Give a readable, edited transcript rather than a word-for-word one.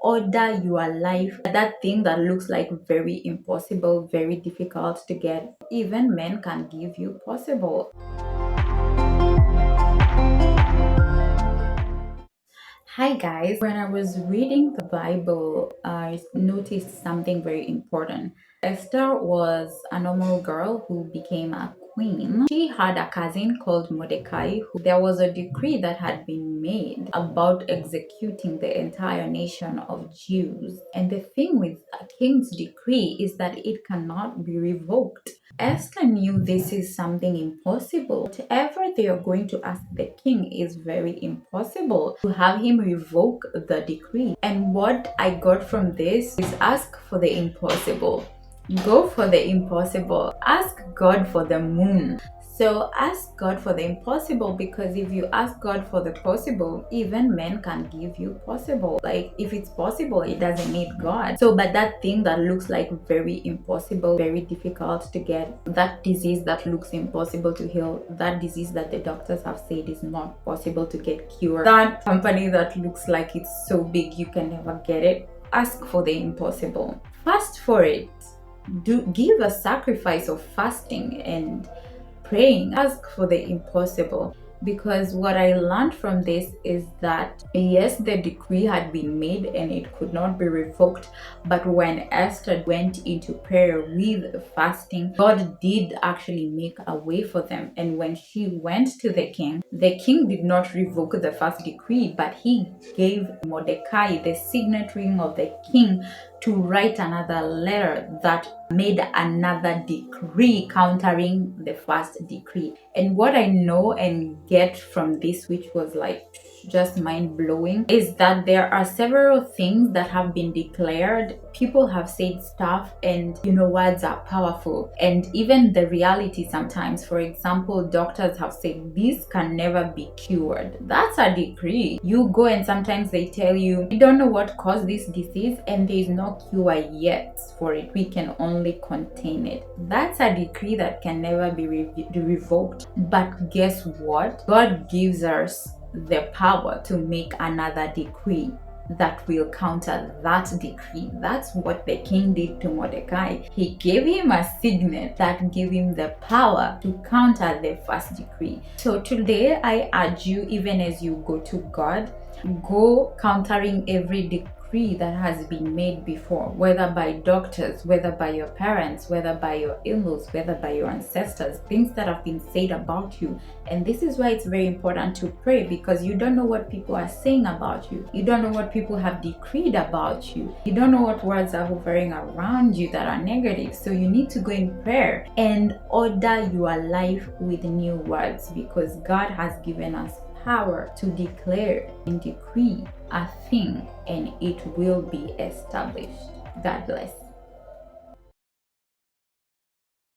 order your life. That thing that looks like very impossible, very difficult to get, even men can give you possible. Hi guys, when I was reading the Bible, I noticed something very important. Esther was a normal girl who became a queen. She had a cousin called Mordecai. There was a decree that had been made about executing the entire nation of Jews. And the thing with a king's decree is that it cannot be revoked. Esther knew this is something impossible. Whatever they are going to ask the king is very impossible to have him revoke the decree. And what I got from this is ask for the impossible. Go for the impossible. Ask God for the moon. So ask God for the impossible, because if you ask God for the possible, even men can give you possible. Like if it's possible, it doesn't need God. So but that thing that looks like very impossible, very difficult to get, that disease that looks impossible to heal, that disease that the doctors have said is not possible to get cured, that company that looks like it's so big you can never get it, ask for the impossible. Fast for it. Give a sacrifice of fasting and praying. Ask for the impossible, because what I learned from this is that yes, the decree had been made and it could not be revoked, but when Esther went into prayer with fasting, God did actually make a way for them. And when she went to the king did not revoke the first decree, but he gave Mordecai the signet ring of the king to write another letter that made another decree countering the first decree. And what I know and get from this, which was like just mind-blowing, is that there are several things that have been declared. People have said stuff, and words are powerful, and even the reality sometimes. For example, doctors have said this can never be cured. That's a decree. You go and sometimes they tell you, we don't know what caused this disease and there is no cure yet for it, we can only contain it. That's a decree that can never be revoked. But guess what? God gives us the power to make another decree that will counter that decree. That's what the king did to Mordecai. He gave him a signet that gave him the power to counter the first decree. So today I urge you, even as you go to God, go countering every decree that has been made before, whether by doctors, whether by your parents, whether by your in-laws, whether by your ancestors, things that have been said about you. And this is why it's very important to pray, because you don't know what people are saying about you. You don't know what people have decreed about you. You don't know what words are hovering around you that are negative. So you need to go in prayer and order your life with new words, because God has given us power to declare and decree a thing, and it will be established. God bless.